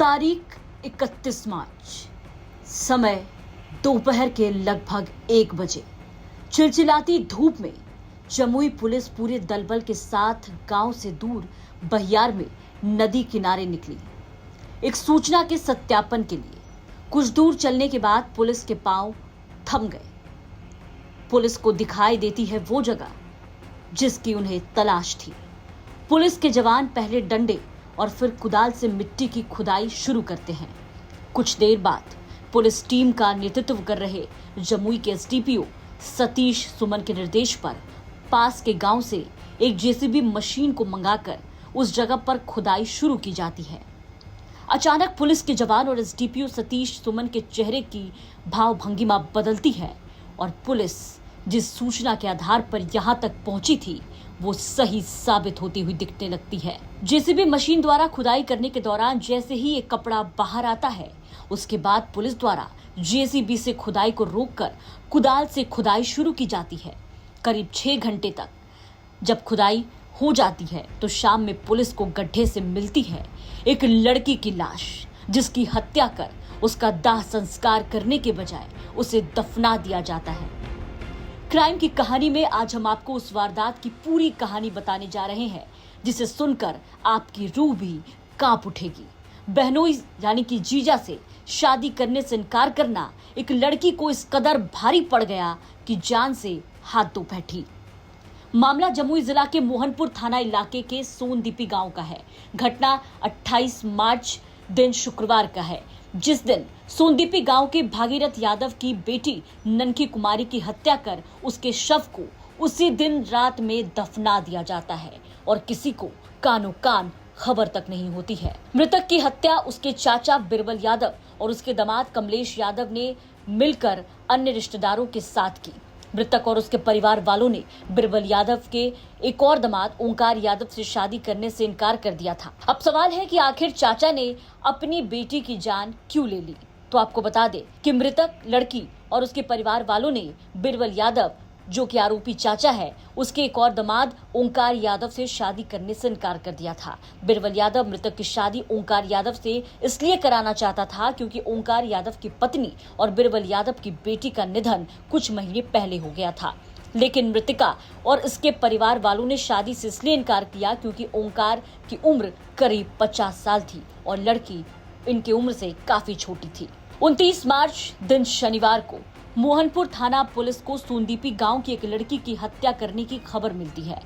तारीख 31 मार्च, समय दोपहर के लगभग 1 बजे। चिलचिलाती धूप में जमुई पुलिस पूरे दलबल के साथ गांव से दूर बहियार में नदी किनारे निकली एक सूचना के सत्यापन के लिए। कुछ दूर चलने के बाद पुलिस के पांव थम गए। पुलिस को दिखाई देती है वो जगह जिसकी उन्हें तलाश थी। पुलिस के जवान पहले डंडे और फिर कुदाल से मिट्टी की खुदाई शुरू करते हैं। कुछ देर बाद पुलिस टीम का नेतृत्व कर रहे जमुई के एसडीपीओ सतीश सुमन के निर्देश पर पास के गांव से एक जेसीबी मशीन को मंगाकर उस जगह पर खुदाई शुरू की जाती है। अचानक पुलिस के जवान और एसडीपीओ सतीश सुमन के चेहरे की भाव भंगिमा बदलती है और पुलिस जिस सूचना के आधार पर यहां तक पहुंची थी वो सही साबित होती हुई दिखने लगती है। जेसीबी मशीन द्वारा खुदाई करने के दौरान जैसे ही एक कपड़ा बाहर आता है, उसके बाद पुलिस द्वारा जेसीबी से खुदाई को रोककर कुदाल से खुदाई शुरू की जाती है। करीब 6 घंटे तक जब खुदाई हो जाती है तो शाम में पुलिस को गड्ढे से मिलती है एक लड़की की लाश, जिसकी हत्या कर उसका दाह संस्कार करने के बजाय उसे दफना दिया जाता है। क्राइम की कहानी में आज हम आपको उस वारदात की पूरी कहानी बताने जा रहे हैं जिसे सुनकर आपकी रूह भी कांप उठेगी। बहनोई यानी कि जीजा से शादी करने से इनकार करना एक लड़की को इस कदर भारी पड़ गया कि जान से हाथ धो बैठी। मामला जमुई जिला के मोहनपुर थाना इलाके के सोनदीपी गांव का है। घटना 28 मार्च दिन शुक्रवार का है, जिस दिन सोनदीपी गांव के भागीरथ यादव की बेटी ननकी कुमारी की हत्या कर उसके शव को उसी दिन रात में दफना दिया जाता है और किसी को कानो कान खबर तक नहीं होती है। मृतक की हत्या उसके चाचा बिरबल यादव और उसके दामाद कमलेश यादव ने मिलकर अन्य रिश्तेदारों के साथ की। मृतक और उसके परिवार वालों ने बिरबल यादव के एक और दामाद ओंकार यादव से शादी करने से इनकार कर दिया था। अब सवाल है कि आखिर चाचा ने अपनी बेटी की जान क्यों ले ली। तो आपको बता दें कि मृतक लड़की और उसके परिवार वालों ने बिरबल यादव, जो कि आरोपी चाचा है, उसके एक और दामाद ओंकार यादव से शादी करने से इनकार कर दिया था। बिरबल यादव मृतक की शादी ओंकार यादव से इसलिए कराना चाहता था क्योंकि ओंकार यादव की पत्नी और बिरबल यादव की बेटी का निधन कुछ महीने पहले हो गया था। लेकिन मृतिका और इसके परिवार वालों ने शादी से इसलिए इनकार किया क्योंकि ओंकार की उम्र करीब 50 साल थी और लड़की इनकी उम्र से काफी छोटी थी। 29 मार्च दिन शनिवार को मोहनपुर थाना पुलिस को सोनदीपी गांव की एक लड़की की हत्या करने की खबर मिलती है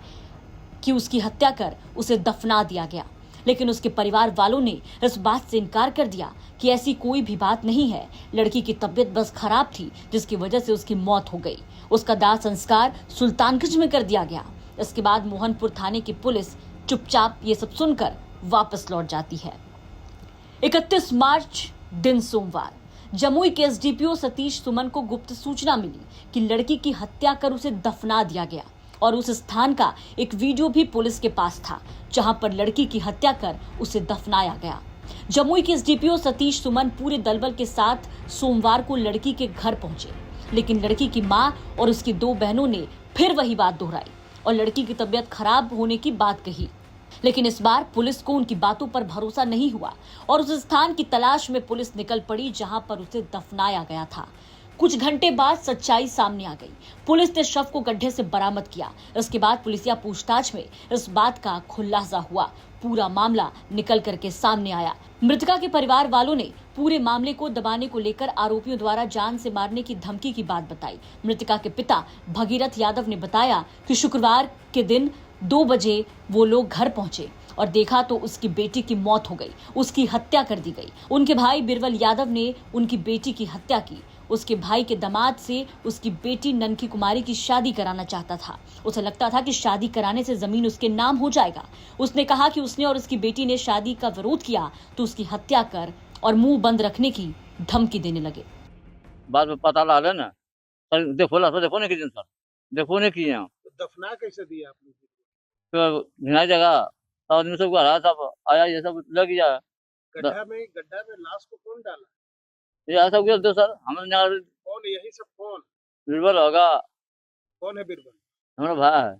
कि उसकी हत्या कर उसे दफना दिया गया। लेकिन उसके परिवार वालों ने इस बात से इनकार कर दिया कि ऐसी कोई भी बात नहीं है। लड़की की तबीयत बस खराब थी जिसकी वजह से उसकी मौत हो गई। उसका दाह संस्कार सुल्तानगंज में कर दिया गया। इसके बाद मोहनपुर थाने की पुलिस चुपचाप ये सब सुनकर वापस लौट जाती है। 31 मार्च दिन सोमवार जमुई के एसडीपीओ सतीश सुमन को गुप्त सूचना मिली कि लड़की की हत्या कर उसे दफना दिया गया और उस स्थान का एक वीडियो भी पुलिस के पास था जहां पर लड़की की हत्या कर उसे दफनाया गया। जमुई के एसडीपीओ सतीश सुमन पूरे दलबल के साथ सोमवार को लड़की के घर पहुंचे, लेकिन लड़की की मां और उसकी 2 बहनों ने फिर वही बात दोहराई और लड़की की तबीयत खराब होने की बात कही। लेकिन इस बार पुलिस को उनकी बातों पर भरोसा नहीं हुआ और उस स्थान की तलाश में पुलिस निकल पड़ी जहां पर उसे दफनाया गया था। कुछ घंटे बाद सच्चाई सामने आ गई। पुलिस ने शव को गड्ढे से बरामद किया। इसके बाद पुलिसिया पूछताछ में इस बात का खुलासा हुआ। पूरा मामला निकल करके सामने आया। मृतका के परिवार वालों ने पूरे मामले को दबाने को लेकर आरोपियों द्वारा जान से मारने की धमकी की बात बताई। मृतका के पिता भगीरथ यादव ने बताया कि शुक्रवार के दिन 2 बजे वो लोग घर पहुंचे और देखा तो उसकी बेटी की मौत हो गई, उसकी हत्या कर दी गई। उनके भाई बिरबल यादव ने उनकी बेटी की हत्या की। उसके भाई के दामाद से उसकी बेटी ननकी कुमारी की शादी कराना चाहता था। उसे लगता था कि शादी कराने से जमीन उसके नाम हो जाएगा। उसने कहा कि उसने और उसकी बेटी ने शादी का विरोध किया तो उसकी हत्या कर और मुंह बंद रखने की धमकी देने लगे। बाद में पता लगा ना सर, देखो ने किसी सर देखो ने किए दफना कैसे दिया आपने? तो भिनाई जगह सब आदमी सब हरा सब आया, ये सब लग गया गड्ढा में लाश को कौन डाला? ये सब गया तो सर हम कौन यही सब कौन? बिरबल होगा। कौन है बिरबल? हमारा भाई है।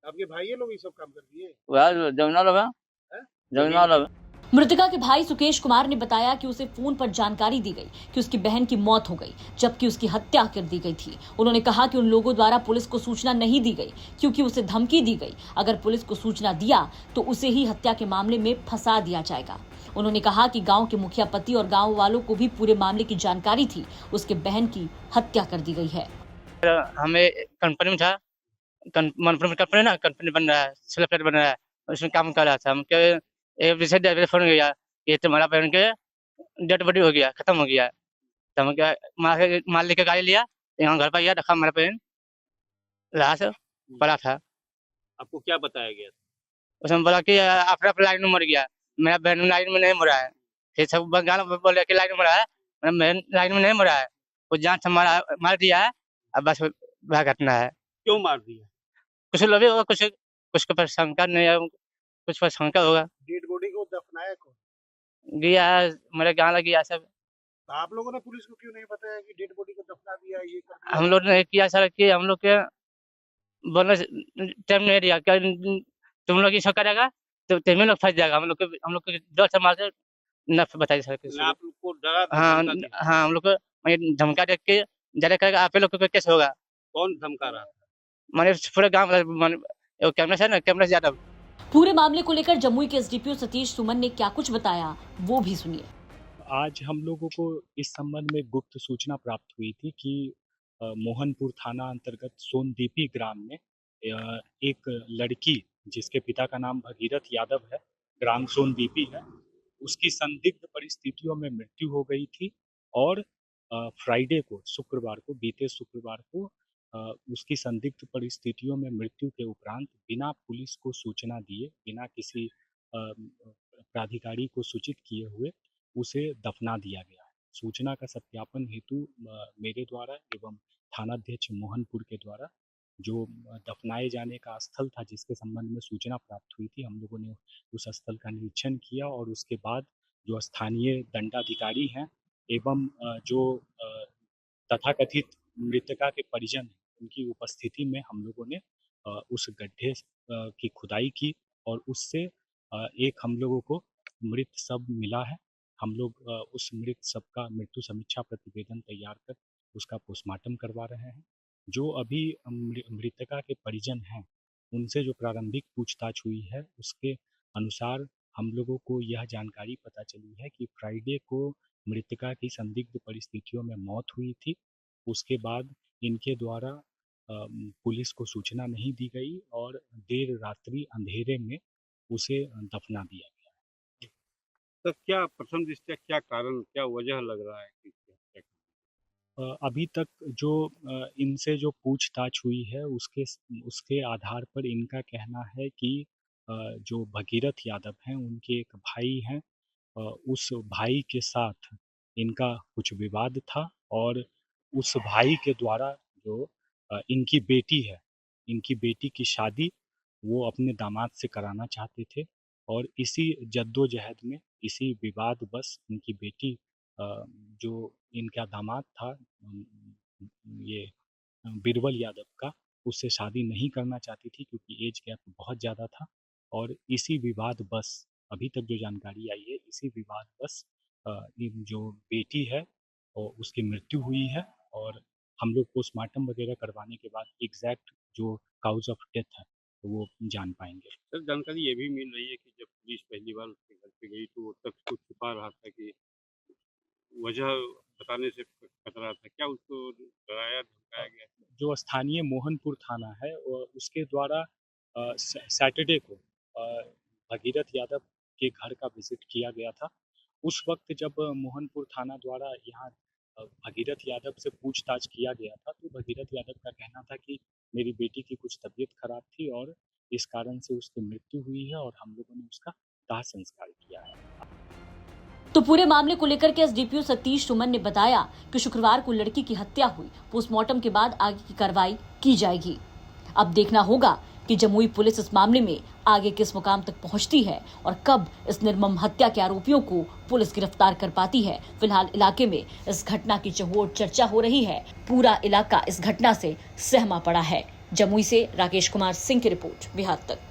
आपके भाई लोग ये सब काम कर दिए? वह जमुना लोग है, जमुना लोग। मृतका के भाई सुकेश कुमार ने बताया कि उसे फोन पर जानकारी दी गई कि उसकी बहन की मौत हो गई, जबकि उसकी हत्या कर दी गई थी। उन्होंने कहा कि उन लोगों द्वारा पुलिस को सूचना नहीं दी गई क्योंकि उसे धमकी दी गई, अगर पुलिस को सूचना दिया तो उसे ही हत्या के मामले में फंसा दिया जाएगा। उन्होंने कहा कि गांव के मुखिया पति और गांव वालों को भी पूरे मामले की जानकारी थी, उसके बहन की हत्या कर दी गई है। हमें कंपनी में था, कंपनी बन रहा है, स्लैब बन रहा है, उसमें काम कर रहा था। हम एक विषय फोन गया, ये तुम्हारा बहन के डेड बॉडी हो गया, खत्म हो गया। तो हम क्या माल लेके गाड़ी लिया, यहाँ घर पर आया, देखा हमारा बहन लाश पड़ा था। आपको क्या बताया गया? उसमें बोला कि अपना लाइन में मर गया, मेरा बहन लाइन में नहीं मरा है। फिर सब बंगाल में बोले कि लाइन में मरा है, मेरा बहन लाइन में नहीं मरा है, वो जान से मार दिया है। अब बस वह घटना है। क्यों मार दिया? कुछ लोग होगा, कुछ को शंका नहीं है, कुछ पर शंका होगा। डेड बॉडी को दफनाया कौन? गया मेरे गाँव लग गया सब। तो आप लोगों ने पुलिस को क्यों नहीं बताया कि डेड बॉडी को दफना दिया, ये कर दिया? हम लोग ने किया सर कि हम लोग के बोलने टाइम नहीं दिया, क्या तुम लोग ये सब करेगा तो तुम लोग फंस जाएगा। हम लोग के डर से मार के न बताइए सर किसी को। आप लोग को डरा था? हाँ धमका दिया? हाँ, हम लोग को धमका देख के ज्यादा करेगा, आप लोग को कैसे होगा। कौन धमका रहा था? मैंने पूरे गाँव कैमरा से ना, कैमरा से ज्यादा। पूरे मामले को लेकर जमुई के एसडीपीओ सतीश सुमन ने क्या कुछ बताया, वो भी सुनिए। आज हम लोगों को इस संबंध में गुप्त सूचना प्राप्त हुई थी कि मोहनपुर थाना अंतर्गत सोनदीपी ग्राम में एक लड़की जिसके पिता का नाम भगीरथ यादव है, ग्राम सोनदीपी है, उसकी संदिग्ध परिस्थितियों में मृत्यु हो गई थी। और फ्राइडे को, बीते शुक्रवार को उसकी संदिग्ध परिस्थितियों में मृत्यु के उपरांत बिना पुलिस को सूचना दिए, बिना किसी प्राधिकारी को सूचित किए हुए उसे दफना दिया गया है। सूचना का सत्यापन हेतु मेरे द्वारा एवं थानाध्यक्ष मोहनपुर के द्वारा जो दफनाए जाने का स्थल था, जिसके संबंध में सूचना प्राप्त हुई थी, हम लोगों ने उस स्थल का निरीक्षण किया और उसके बाद जो स्थानीय दंडाधिकारी हैं एवं जो तथाकथित मृतका के परिजन हैं, उनकी उपस्थिति में हम लोगों ने उस गड्ढे की खुदाई की और उससे एक हम लोगों को मृत शव मिला है। हम लोग उस मृत शव का मृत्यु समीक्षा प्रतिवेदन तैयार कर उसका पोस्टमार्टम करवा रहे हैं। जो अभी मृतका के परिजन हैं, उनसे जो प्रारंभिक पूछताछ हुई है, उसके अनुसार हम लोगों को यह जानकारी पता चली है कि फ्राइडे को मृतका की संदिग्ध परिस्थितियों में मौत हुई थी। उसके बाद इनके द्वारा पुलिस को सूचना नहीं दी गई और देर रात्रि अंधेरे में उसे दफना दिया गया। तो क्या प्रथम दृष्टया क्या कारण, क्या वजह लग रहा है कि अभी तक जो इनसे जो पूछताछ हुई है उसके आधार पर इनका कहना है कि जो भगीरथ यादव हैं, उनके एक भाई हैं, उस भाई के साथ इनका कुछ विवाद था और उस भाई के द्वारा जो इनकी बेटी है, इनकी बेटी की शादी वो अपने दामाद से कराना चाहते थे और इसी जद्दोजहद में, इसी विवाद बस इनकी बेटी जो इनका दामाद था ये बीरबल यादव का, उससे शादी नहीं करना चाहती थी क्योंकि एज गैप बहुत ज़्यादा था। और इसी विवाद बस, अभी तक जो जानकारी आई है, इसी विवाद बस जो बेटी है और उसकी मृत्यु हुई है और हम लोग पोस्टमार्टम वगैरह करवाने के बाद एग्जैक्ट जो काउज ऑफ डेथ है तो वो जान पाएंगे। सर, जानकारी ये भी मिल रही है कि जब पुलिस पहली बार उसके घर पे गई तो वो तक कुछ छुपा रहा था कि वजह बताने से कतरा था। क्या उसको डराया धमकाया गया? जो स्थानीय मोहनपुर थाना है उसके द्वारा सैटरडे को भगीरथ यादव के घर का विजिट किया गया था। उस वक्त जब मोहनपुर थाना द्वारा यहाँ भगीरथ यादव से पूछताछ किया गया था तो भगीरथ यादव का कहना था कि मेरी बेटी की कुछ तबीयत खराब थी और इस कारण से उसकी मृत्यु हुई है और हम लोगों ने उसका दाह संस्कार किया है। तो पूरे मामले को लेकर के एसडीपीओ सतीश सुमन ने बताया कि शुक्रवार को लड़की की हत्या हुई, पोस्टमार्टम के बाद आगे की कार्रवाई की जाएगी। अब देखना होगा कि जमुई पुलिस इस मामले में आगे किस मुकाम तक पहुंचती है और कब इस निर्मम हत्या के आरोपियों को पुलिस गिरफ्तार कर पाती है। फिलहाल इलाके में इस घटना की चहुओर चर्चा हो रही है। पूरा इलाका इस घटना से सहमा पड़ा है। जमुई से राकेश कुमार सिंह की रिपोर्ट, बिहार तक।